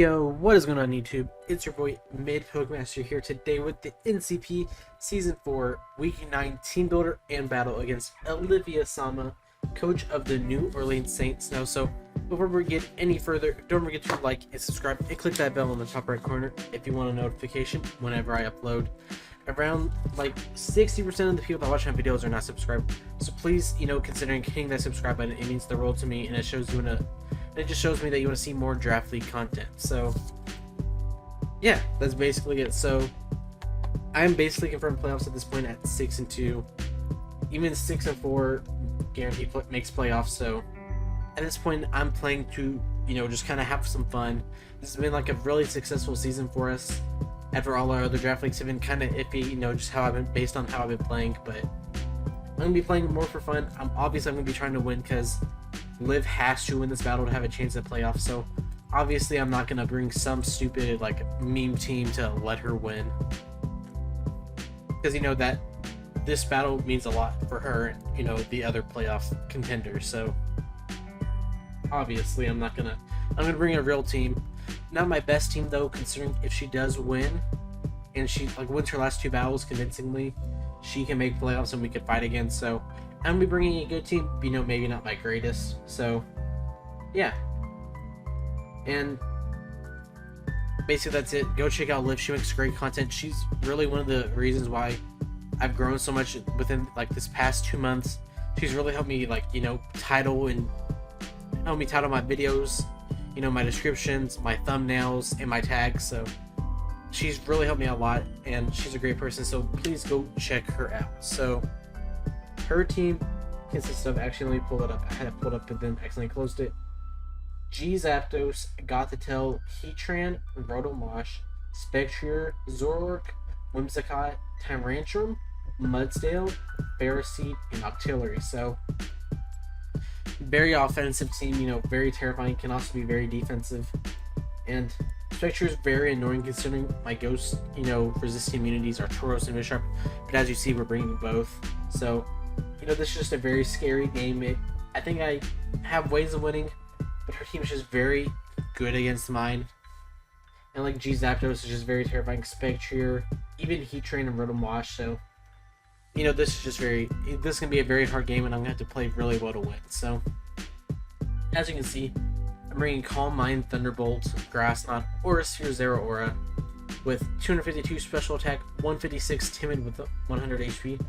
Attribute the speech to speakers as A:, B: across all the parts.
A: Yo, what is going on YouTube? It's your boy MidPokeMaster here today with the NCP Season 4 Week 9 Team Builder and battle against Olivia Sama, coach of the New Orleans Saints. Now, so before we get any further, don't forget to like and subscribe and click that bell in the top right corner if you want a notification whenever I upload. Around like 60% of the people that watch my videos are not subscribed, so please, considering hitting that subscribe button, it means the world to me, and it shows you it just shows me that you want to see more draft league content. So yeah, that's basically it. So I'm basically confirmed playoffs at this point at 6-2, even 6-4 guaranteed makes playoffs. So at this point I'm playing to just kind of have some fun. This has been like a really successful season for us after all our other draft leagues have been kind of iffy, just how I've been based on how I've been playing. But I'm gonna be playing more for fun. I'm gonna be trying to win because Liv has to win this battle to have a chance at playoffs. So obviously I'm not gonna bring some stupid like meme team to let her win, because that this battle means a lot for her and the other playoff contenders. So obviously I'm gonna bring a real team. Not my best team though, considering if she does win and she wins her last two battles convincingly, she can make playoffs and we could fight again. So I'm gonna be bringing a good team, maybe not my greatest. So yeah, and basically that's it. Go check out Liv. She makes great content. She's really one of the reasons why I've grown so much within this past 2 months. She's really helped me title my videos, my descriptions, my thumbnails, and my tags. So she's really helped me a lot, and she's a great person, so please go check her out. So her team consists of, actually, let me pull it up. I had it pulled up but then accidentally closed it. G Zapdos, Gothitelle, Heatran, Rotomosh, Spectrier, Zoroark, Whimsicott, Tyrantrum, Mudsdale, Ferroseed, and Octillery. So very offensive team, very terrifying, can also be very defensive. And Spectre is very annoying considering my ghost, resist immunities are Tauros and Bisharp, but as you see, we're bringing both. So, this is just a very scary game. I think I have ways of winning, but her team is just very good against mine. And G Zapdos is just very terrifying, Spectre, even Heatran and Rotomosh. So, this is gonna be a very hard game, and I'm gonna have to play really well to win. So, as you can see, I'm bringing Calm Mind, Thunderbolt, Grass Knot, Aurasphere, ZERAORA with 252 special attack, 156 timid with 100 HP.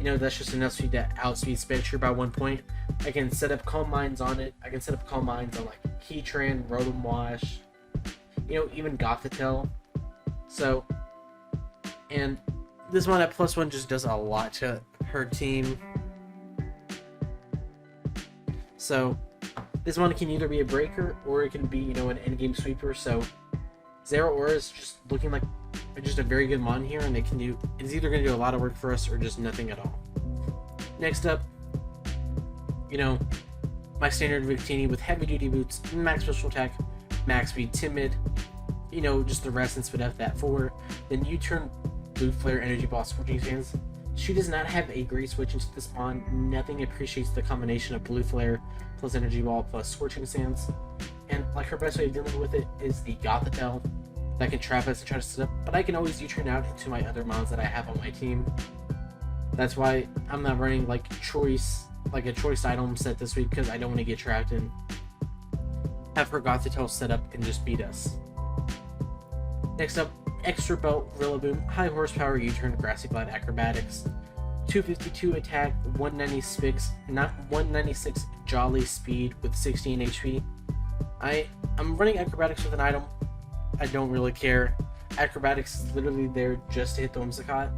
A: That's just enough speed to outspeed Spectre by 1 point. I can set up Calm Minds on it. I can set up Calm Minds on Heatran, Rotomosh, even Gothitelle. So, and this one at +1 just does a lot to her team. So this one can either be a breaker or it can be, an endgame sweeper. So ZERAORA is just looking like just a very good mon here, and it's either going to do a lot of work for us or just nothing at all. Next up, my standard Victini with heavy duty boots, max special attack, max speed, timid, just the rest and spit out that 4. Then U-turn, Blue Flare, Energy Ball, Scorching Sands. She does not have a great switch into this mon. Nothing appreciates the combination of Blue Flare plus Energy Ball plus Scorching Sands. And her best way of dealing with it is the Gothitelle that can trap us and try to sit up, but I can always U-turn out into my other mons that I have on my team. That's why I'm not running a choice item set this week, because I don't want to get trapped and have her Gothitelle set up and just beat us. Next up, Extra Belt, Rillaboom, high horsepower U-turn, Grassy Glide, Acrobatics, 252 attack, 196 Jolly speed with 16 HP. I'm running Acrobatics with an item. I don't really care. Acrobatics is literally there just to hit the Whimsicott.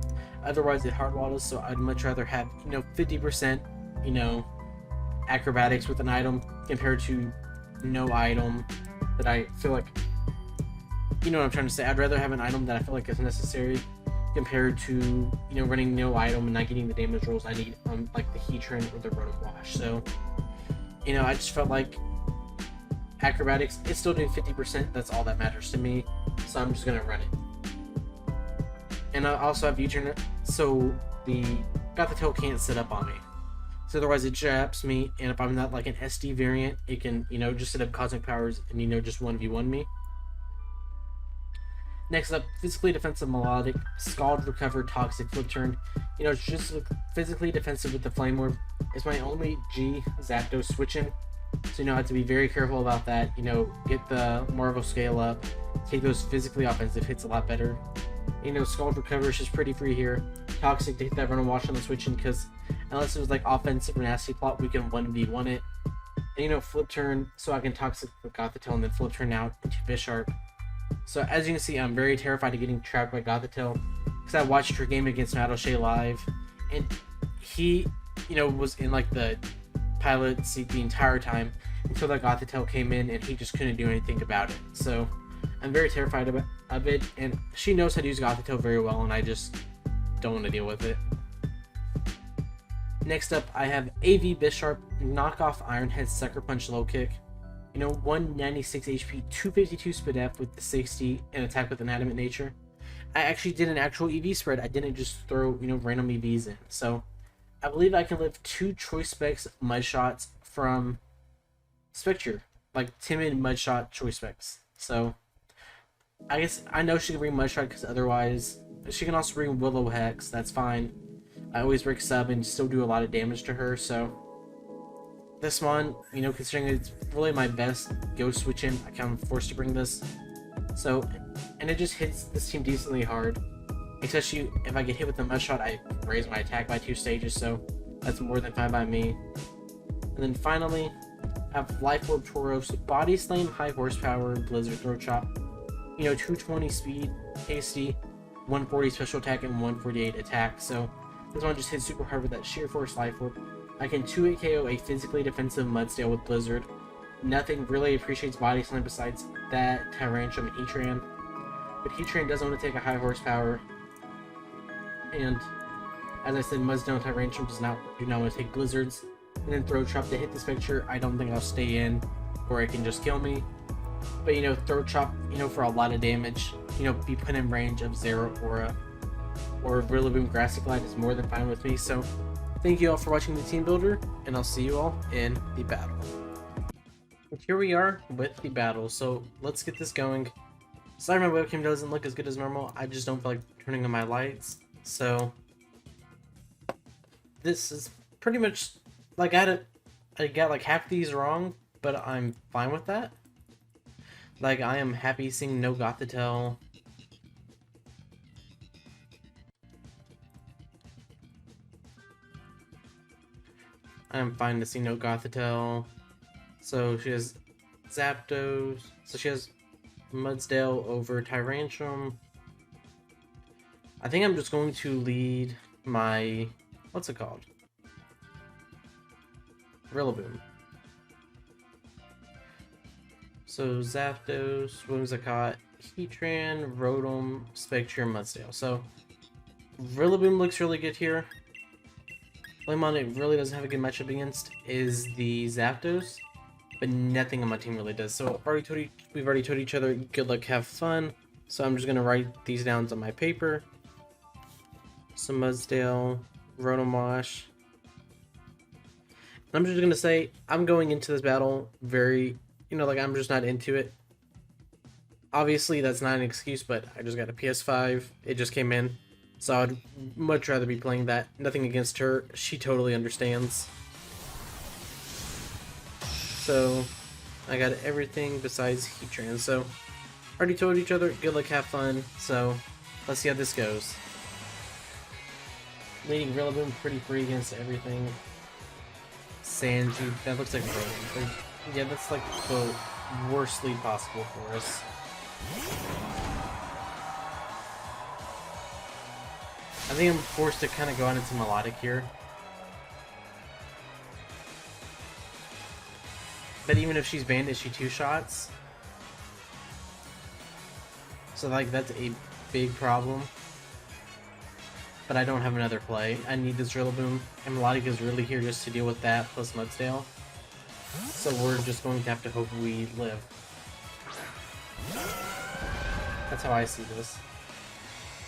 A: Otherwise it hard waddles, so I'd much rather have 50% Acrobatics with an item compared to no item that I feel like, what I'm trying to say. I'd rather have an item that I feel like is necessary compared to running no item and not getting the damage rolls I need on the Heatran or the Rotomosh. So I just felt like Acrobatics, it's still doing 50%. That's all that matters to me, so I'm just gonna run it. And I also have U-turn, so the Gothitelle can't sit up on me. So otherwise it traps me, and if I'm not an SD variant, it can just set up Cosmic Powers and just 1v1 me. Next up, physically defensive melodic, Scald, Recover, Toxic, Flip Turn. It's just physically defensive with the Flame Orb. It's my only G Zapdos switching, so I have to be very careful about that. Get the Marvel scale up, take those physically offensive hits a lot better. Scald, Recover is just pretty free here. Toxic to hit that Run and Wash on the switching, because unless it was like offensive or nasty plot, we can 1v1 it. And Flip Turn, so I can Toxic with Gothitelle and then Flip Turn out into Bisharp. So as you can see, I'm very terrified of getting trapped by Gothitelle, because I watched her game against Madoshay live, and he, was in like the pilot seat the entire time until that Gothitelle came in, and he just couldn't do anything about it. So I'm very terrified of it, and she knows how to use Gothitelle very well, and I just don't want to deal with it. Next up, I have AV Bisharp, knockoff Ironhead Sucker Punch Low Kick. 196 HP, 252 Speed F with the 60 and attack with Inanimate Nature. I actually did an actual EV spread. I didn't just throw, random EVs in. So I believe I can live 2 Choice Specs Mud Shots from Spectre, like timid Mud Shot Choice Specs. So I guess I know she can bring Mud Shot because otherwise she can also bring Willow Hex. That's fine. I always break sub and still do a lot of damage to her. So this one, considering it's really my best go switching, I kind of forced to bring this. So, and it just hits this team decently hard. Especially if I get hit with the Mud Shot, I raise my attack by 2 stages, so that's more than fine by me. And then finally, I have Life Orb Tauros, Body Slam, High Horsepower, Blizzard Throat Chop. 220 speed, hasty, 140 special attack, and 148 attack. So this one just hits super hard with that Sheer Force Life Orb. I can 2-hit KO a physically defensive Mudsdale with Blizzard. Nothing really appreciates Body Slam besides that, Tyrantrum, and Heatran. But Heatran doesn't want to take a high horsepower. And as I said, Mudsdale and Tyrantrum do not want to take Blizzards. And then Throat Chop to hit this picture. I don't think I'll stay in, or it can just kill me. But Throat Chop, for a lot of damage, be put in range of ZERAORA or Rillaboom Grassy Glide is more than fine with me. So thank you all for watching the Team Builder, and I'll see you all in the battle. And here we are with the battle, so let's get this going. Sorry my webcam doesn't look as good as normal, I just don't feel like turning on my lights. So this is pretty much like I got like half these wrong, but I'm fine with that. Like, I am happy seeing no Gothitelle. I'm fine to see no Gothitelle. So she has Zapdos. So she has Mudsdale over Tyrantrum. I think I'm just going to lead my... what's it called? Rillaboom. So Zapdos, Whimsicott, Heatran, Rotom, Spectre, Mudsdale. So Rillaboom looks really good here. Lemon it really doesn't have a good matchup against is the Zapdos, but nothing on my team really does. So we've already told each other good luck, have fun. So I'm just gonna write these down on my paper. So Mudsdale, Rotom Wash. I'm just gonna say I'm going into this battle very, like I'm just not into it. Obviously that's not an excuse, but I just got a PS5. It just came in. So I'd much rather be playing that. Nothing against her. She totally understands. So I got everything besides Heatran. So already told each other, good luck, have fun. So let's see how this goes. Leading Rillaboom pretty free against everything. Sanji, that looks like Rotom. Yeah, that's like the worst lead possible for us. I think I'm forced to kind of go on into Melodic here. But even if she's banned, is she 2 shots? So like that's a big problem. But I don't have another play. I need this Rillaboom, and Melodic is really here just to deal with that plus Mudsdale. So we're just going to have to hope we live. That's how I see this.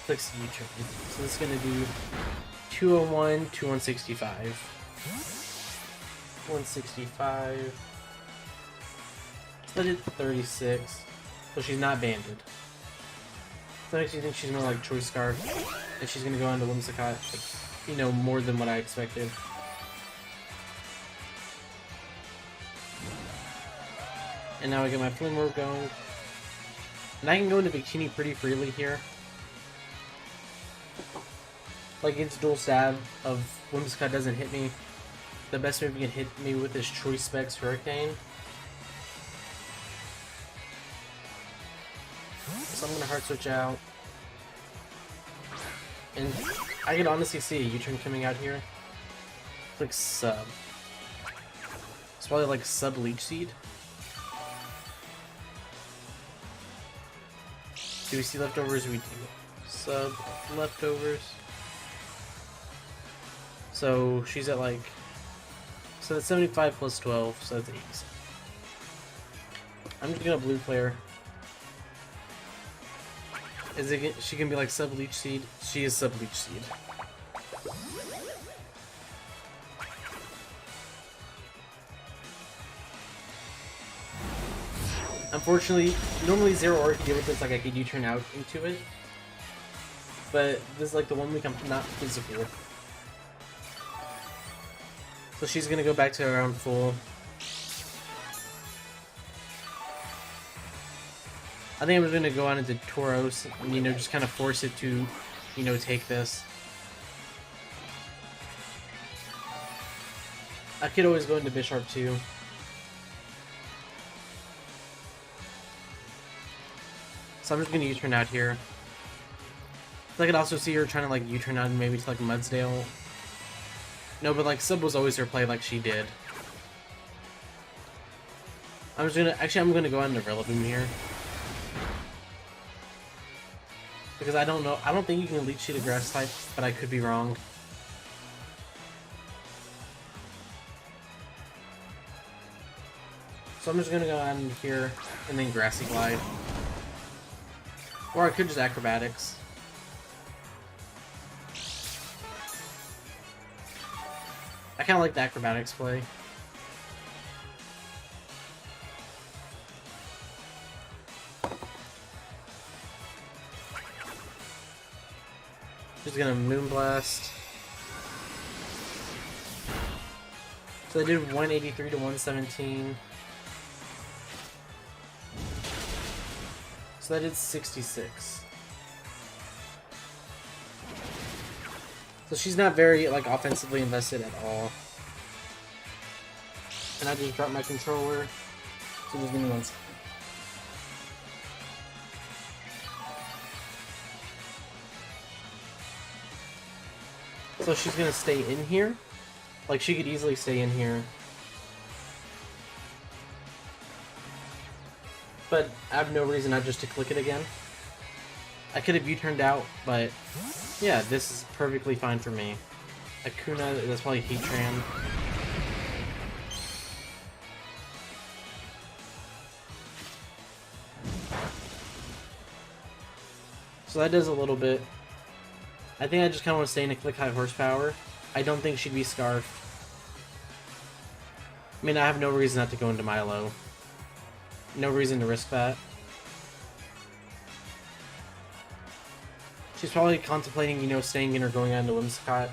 A: Clicks U-turn. So this is going to do 201 to 165. 165. So that did 36. So she's not banded. So makes you think she's more like Choice Scarf, and she's gonna go on to Whimsicott, you know, more than what I expected. And now I get my Flimmer going. And I can go into Bikini pretty freely here. Like, its dual stab of Whimsicott doesn't hit me. The best move you can hit me with is Choice Specs Hurricane. So I'm gonna hard switch out. And I can honestly see a U-turn coming out here. It's like sub. It's probably like sub Leech Seed. Do we see leftovers? We do. Sub leftovers. So she's at like, so that's 75 plus 12, so that's 87. I'm just gonna blue flare. Is it? She can be like sub Leech Seed. She is sub Leech Seed. Unfortunately, normally ZERAORA could deal with this, like I could U-turn out into it. But this is like the one week I'm not physical. So she's gonna go back to around full. I think I'm just gonna go on into Tauros and, you know, just kind of force it to, you know, take this. I could always go into Bisharp too. So I'm just gonna U-turn out here. I could also see her trying to like U-turn out maybe to like Mudsdale. No, but like sub was always her play like she did. I'm just gonna, actually I'm gonna go on to Rillaboom here. Because I don't know, I don't think you can Leech Seed a Grass type, but I could be wrong. So I'm just gonna go on here and then Grassy Glide. Or I could just Acrobatics. I kinda like the Acrobatics play. Just gonna Moonblast. So they did 183 to 117. So that did 66. So she's not very like offensively invested at all. And I just dropped my controller. So just give me 1 second. So she's gonna stay in here. Like she could easily stay in here. But I have no reason not just to click it again. I could have U-turned out, but yeah, this is perfectly fine for me. Akuna, that's probably Heatran. So that does a little bit. I think I just kind of want to stay in a click high horsepower. I don't think she'd be Scarfed. I mean, I have no reason not to go into Milo. No reason to risk that. She's probably contemplating, you know, staying in or going on to Whimsicott.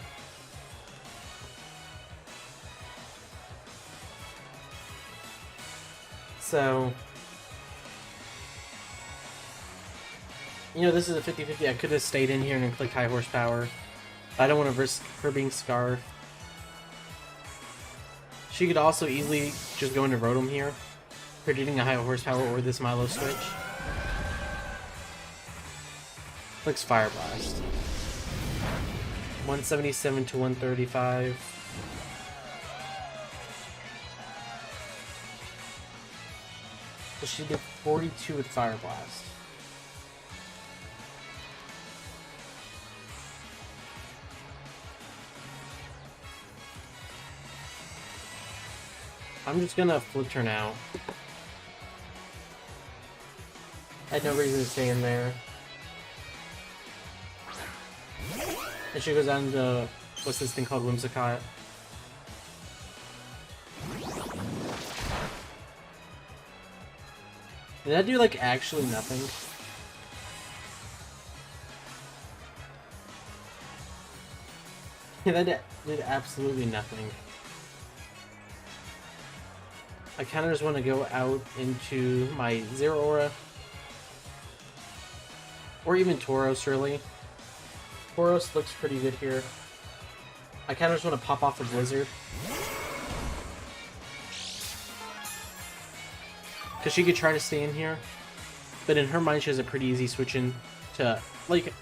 A: So, you know, this is a 50-50. I could have stayed in here and then clicked high horsepower. I don't want to risk her being Scarfed. She could also easily just go into Rotom here, predicting a high horsepower or this Milo switch. Clicks Fire Blast. 177 to 135. So she did 42 with Fire Blast. I'm just gonna flip her now. I had no reason to stay in there. And she goes on to, what's this thing called, Whimsicott. Did that do like actually nothing? That did absolutely nothing. I kind of just want to go out into my ZERAORA. Or even Tauros, really. Tauros looks pretty good here. I kind of just want to pop off a Blizzard. Because she could try to stay in here. But in her mind, she has a pretty easy switch in to, like,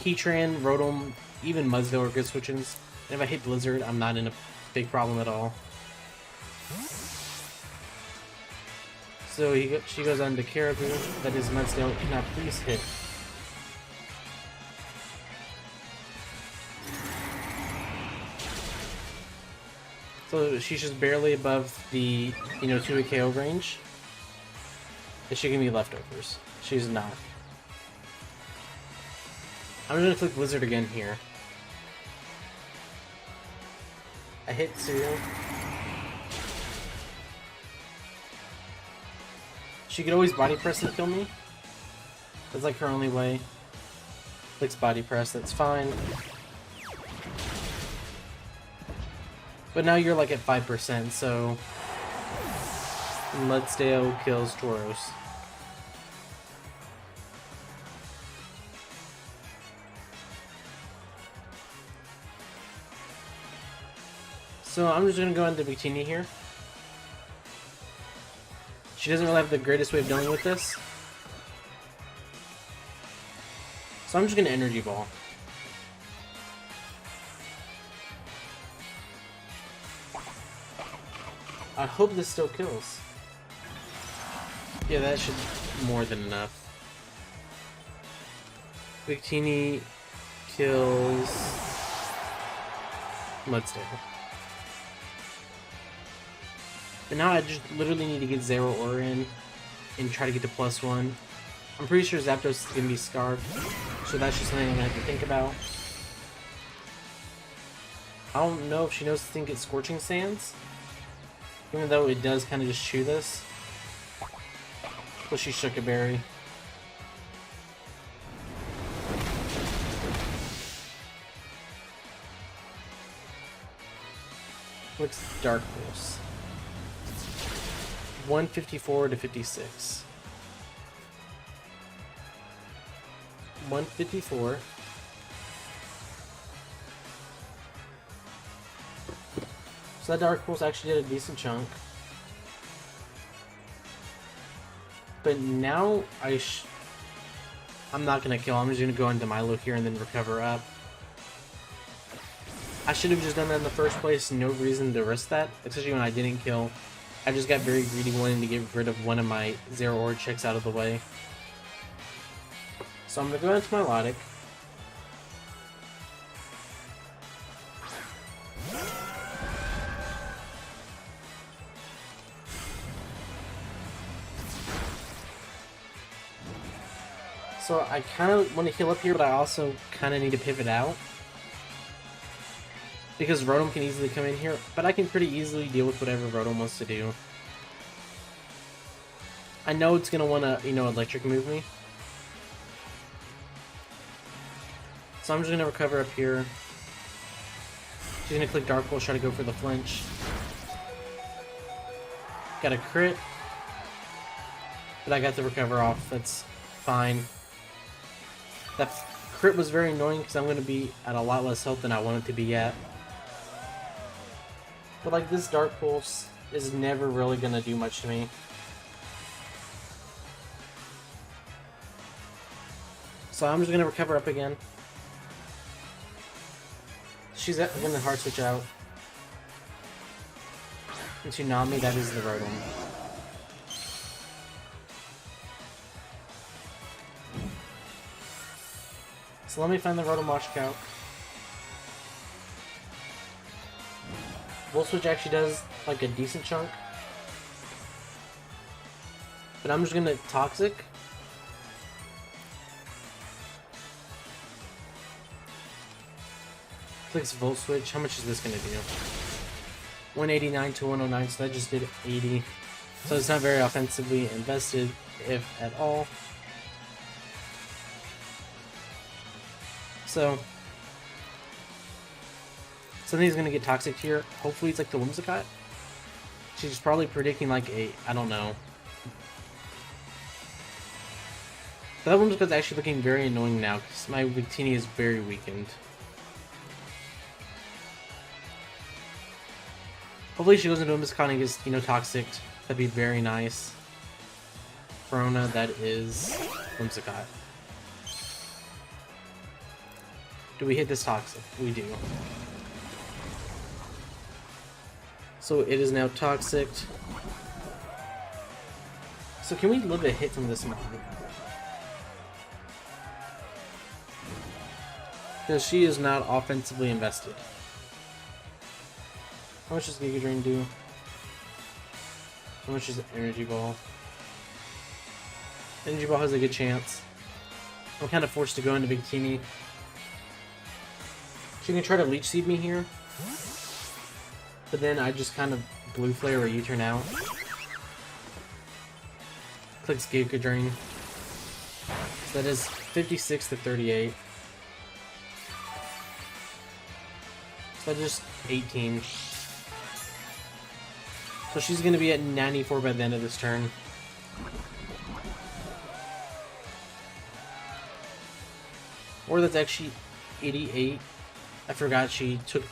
A: Heatran, Rotom, even Mudsdale are good switch-ins. And if I hit Blizzard, I'm not in a big problem at all. So she goes on to Caribou. That is Mudsdale. Now please hit. So she's just barely above the, 2 KO range. And she can be leftovers. She's not. I'm gonna click Blizzard again here. I hit Cereal. She could always body press and kill me. That's like her only way. Clicks body press, that's fine. But now you're like at 5%, so Mudsdale kills Tauros. So I'm just gonna go into Victini here. She doesn't really have the greatest way of dealing with this. So I'm just gonna Energy Ball. I hope this still kills. Yeah, that should be more than enough. Victini kills Mudsdale. But now I just literally need to get ZERAORA in and try to get to +1. I'm pretty sure Zapdos is going to be Scarf, so that's just something I'm going to have to think about. I don't know if she knows to think it's Scorching Sands, even though it does kind of just chew this. But she shook a berry. Looks Dark Pulse. 154 to 56. 154. So that Dark Pulse actually did a decent chunk. But now I'm not gonna kill. I'm just gonna go into Milo here and then recover up. I should have just done that in the first place. No reason to risk that, especially when I didn't kill. I just got very greedy wanting to get rid of one of my ZERAORA checks out of the way. So I'm going to go into Milotic. So I kind of want to heal up here, but I also kind of need to pivot out. Because Rotom can easily come in here, but I can pretty easily deal with whatever Rotom wants to do. I know it's going to want to, electric move me. So I'm just going to recover up here. She's going to click Dark Pulse, try to go for the flinch. Got a crit. But I got the recover off, that's fine. That crit was very annoying because I'm going to be at a lot less health than I wanted to be at. But like this Dark Pulse is never really going to do much to me. So I'm just going to recover up again. She's going to hard switch out. Into Nami, that is the Rotom. So let me find the Rotom Watch Calc. Volt Switch actually does like a decent chunk. But I'm just gonna Toxic. Clicks Volt Switch. How much is this gonna do? 189 to 109, so that just did 80. So it's not very offensively invested, if at all. So Something's gonna get toxic here. Hopefully it's like the Whimsicott. She's probably predicting like a, I don't know. But that Whimsicott's actually looking very annoying now because my Victini is very weakened. Hopefully she goes into Whimsicott and gets, you know, toxic. That'd be very nice. Corona, that is Whimsicott. Do we hit this toxic? We do. So it is now toxic. So can we live a hit from this mod? Because she is not offensively invested. How much does Giga Drain do? How much is Energy Ball? Energy Ball has a good chance. I'm kind of forced to go into Victini. She can try to Leech Seed me here. But then I just kind of Blue Flare or U-turn out. Clicks Giga Drain. So that is 56 to 38. So that is just 18. So she's going to be at 94 by the end of this turn. Or that's actually 88. I forgot she took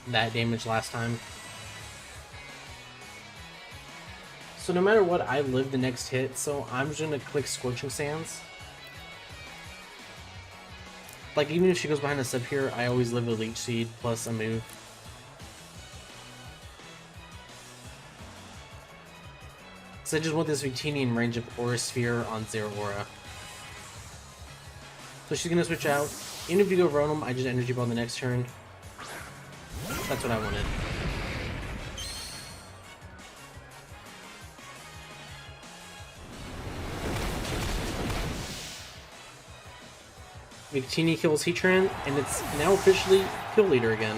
A: that damage last time. So no matter what, I live the next hit, so I'm just going to click Scorching Sands. Like, even if she goes behind the sub here, I always live a Leech Seed plus a move. So I just want this Victini in range of Aura Sphere on ZERAORA. So she's going to switch out. Even if you go Rotom, I just Energy Ball the next turn. That's what I wanted. Victini kills Heatran, and it's now officially Kill Leader again.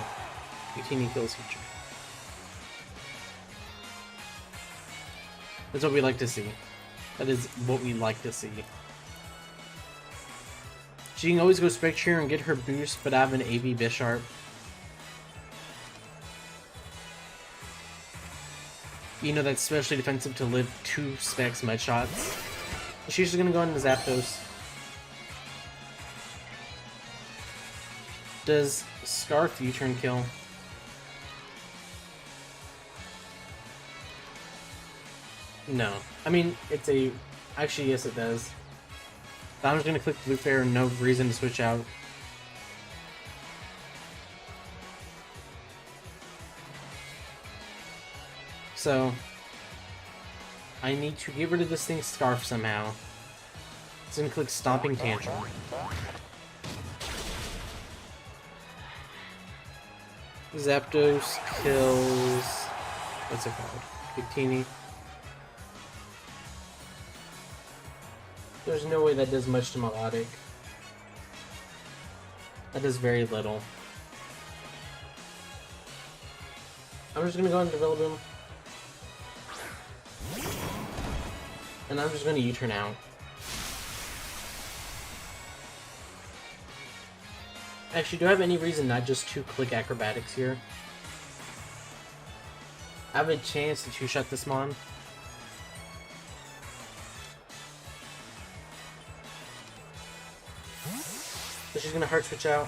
A: Victini kills Heatran. That's what we like to see. That is what we like to see. She can always go Spectre and get her boost, but I have an AB Bisharp. You know that's especially defensive to live 2 Specs Mud Shots. She's just gonna go into Zapdos. Does Scarf U-turn kill? No. I mean, it's a... Actually, yes it does. I'm just gonna click Blue Flare, no reason to switch out. So, I need to get rid of this thing's Scarf somehow. So I'm gonna click Stomping Tantrum. Zapdos kills... What's it called? Victini. There's no way that does much to Melodic. That does very little. I'm just gonna go into Rillaboom. And I'm just gonna U-turn out. Actually, do I have any reason not just to click Acrobatics here? I have a chance to two-shot this Mon. So she's gonna Heart Switch out.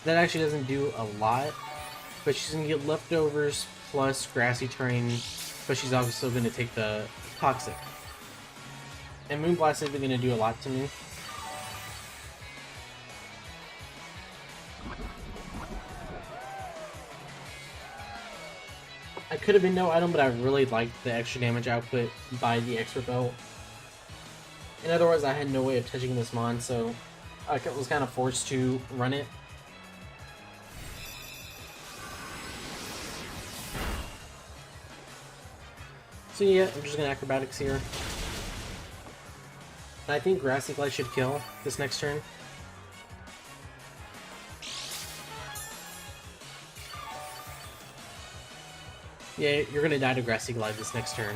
A: That actually doesn't do a lot, but she's gonna get Leftovers plus Grassy Terrain, but she's also gonna take the Toxic. And Moonblast isn't gonna do a lot to me. I could have been no item, but I really liked the extra damage output by the extra belt. And otherwise, I had no way of touching this Mon, so I was kind of forced to run it. So yeah, I'm just gonna Acrobatics here. And I think Grassy Glide should kill this next turn. Yeah, you're gonna die to Grassy Glide this next turn.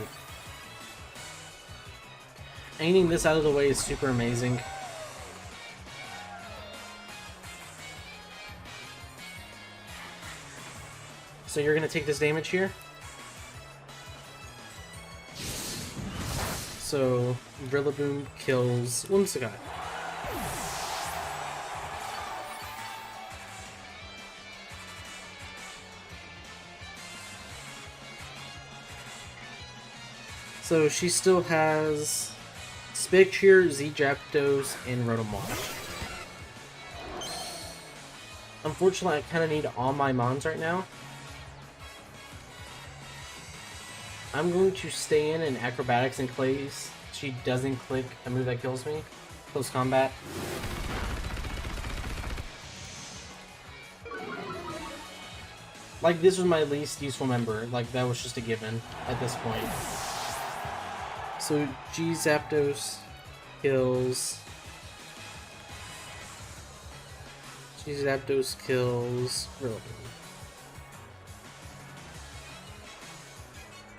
A: Aiming this out of the way is super amazing. So you're gonna take this damage here. So Rillaboom kills Whimsicott. So she still has Spectre, Z-Japdos, and Rotomon. Unfortunately, I kind of need all my Mons right now. I'm going to stay in Acrobatics and Clays. She doesn't click a move that kills me. Close combat. Like, this was my least useful member. Like, that was just a given at this point. So G-Zapdos kills... G-Zapdos kills Rillaboom.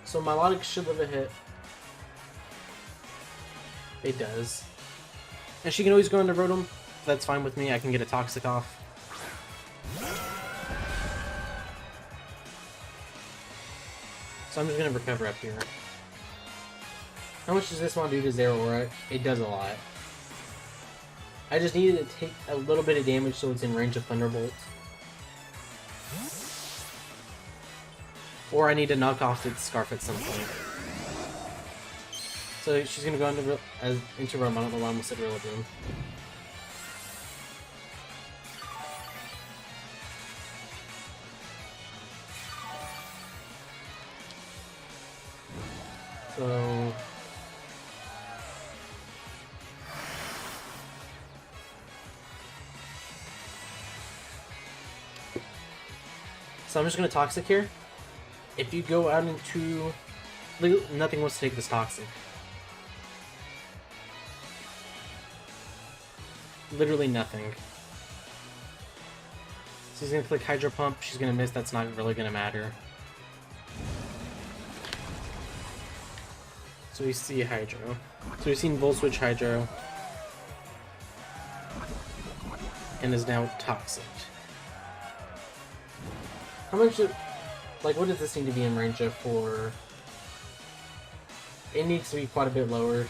A: So Milotic should live a hit. It does. And she can always go into Rotom. That's fine with me. I can get a Toxic off. So I'm just going to recover up here. How much does this one do to ZERAORA? It does a lot. I just needed to take a little bit of damage so it's in range of Thunderbolt. Or I need to knock off its Scarf at some point. So she's gonna go into Rotom. I don't know why I almost said Rillaboom. So I'm just gonna Toxic here. If you go out into... Nothing wants to take this Toxic. Literally nothing. So he's gonna click Hydro Pump, she's gonna miss, that's not really gonna matter. So we see Hydro. So we've seen Volt Switch Hydro. And is now Toxic. How much of... Like, what does this need to be in range of for... It needs to be quite a bit lower.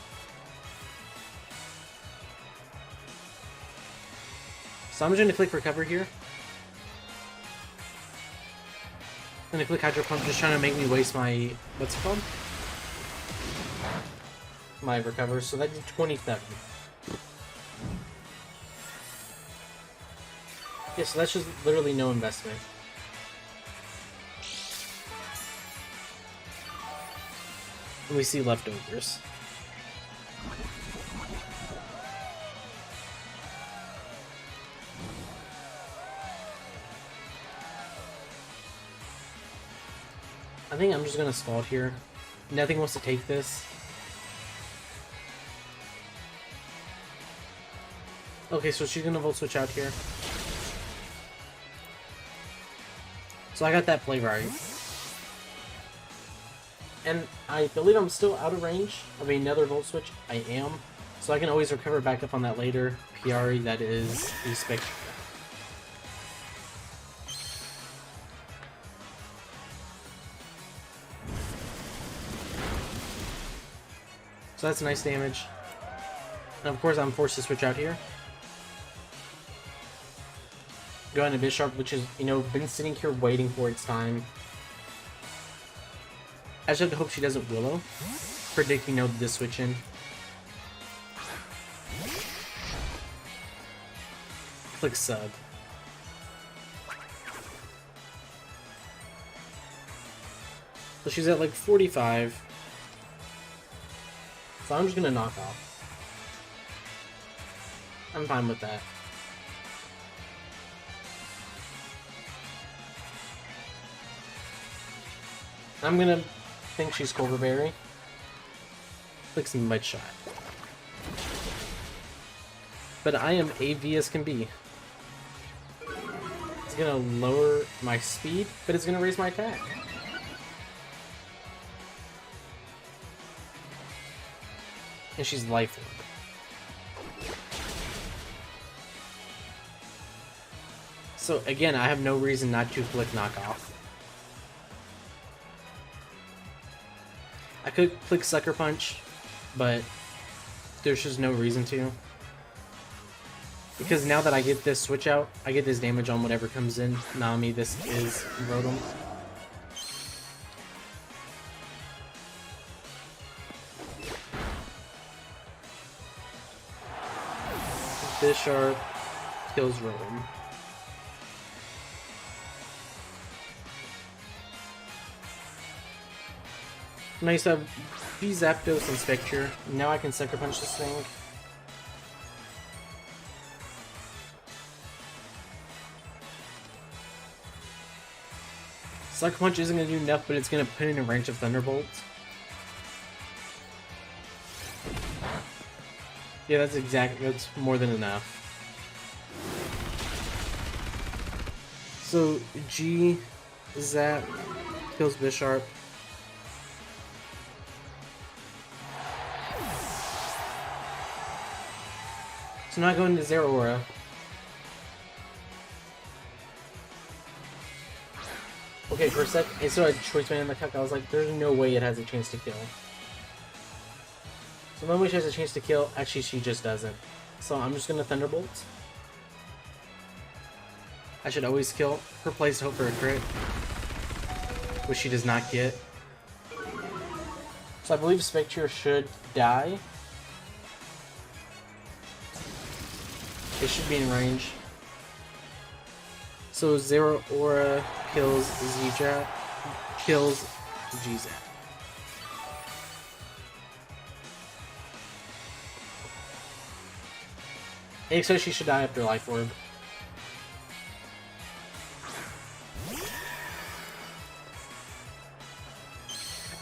A: So I'm just going to click Recover here. I'm going to click Hydro Pump, just trying to make me waste my... What's it called? My Recover. So that did 27. Yeah, so that's just literally no investment. And we see leftovers. I think I'm just gonna Scald here. Nothing wants to take this. Okay, so she's gonna Volt Switch out here. So I got that play right. And I believe I'm still out of range of another Volt Switch. I am. So I can always recover back up on that later. Piari, that is the Spectre. So that's nice damage. And of course I'm forced to switch out here. Go into Bisharp, which is, you know, been sitting here waiting for its time. I just have to hope she doesn't Willow. Predicting no this switch in. Click Sub. So she's at like 45. So I'm just gonna knock off. I'm fine with that. I'm gonna think she's Culver Berry. Click some Mud Shot. But I am AV as can be. It's gonna lower my speed, but it's gonna raise my attack. And she's Life Orb. So again, I have no reason not to click Knockoff. I could click Sucker Punch, but there's just no reason to. Because now that I get this switch out, I get this damage on whatever comes in. Nami, this is Rotom. Bisharp kills Rotom. Nice to have Zapdos and Spectre. Now I can Sucker Punch this thing. Sucker Punch isn't going to do enough, but it's going to put in a range of Thunderbolts. Yeah, that's more than enough. So, Zap kills Bisharp. So now I go into ZERAORA. Okay, for a sec, I saw a Choice Band in the cup. I was like, there's no way it has a chance to kill. So no way she has a chance to kill. Actually, she just doesn't. So I'm just gonna Thunderbolt. I should always kill. Her place to hope for a crit, which she does not get. So I believe Spectre should die. It should be in range. So ZERAORA kills Zap, kills Gzap. Except she should die after Life Orb.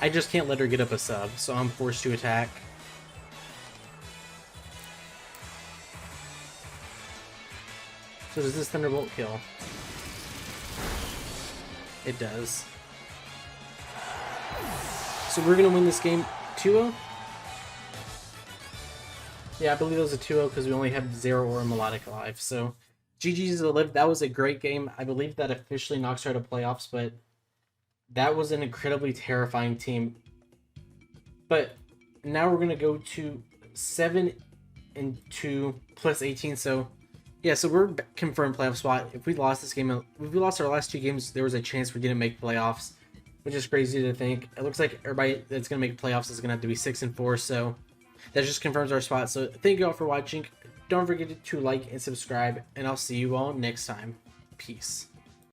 A: I just can't let her get up a sub, so I'm forced to attack. So does this Thunderbolt kill? It does. So we're gonna win this game 2-0? Yeah, I believe it was a 2-0 because we only had ZERAORA Melodic alive. So GG's to Liv. That was a great game. I believe that officially knocks her out of playoffs, but that was an incredibly terrifying team. But now we're gonna go to 7-2 plus 18. So yeah, so we're confirmed playoff spot. If we lost this game, if we lost our last 2 games, there was a chance we didn't make playoffs, which is crazy to think. It looks like everybody that's gonna make playoffs is gonna have to be 6-4. So that just confirms our spot. So thank you all for watching. Don't forget to like and subscribe, and I'll see you all next time. Peace.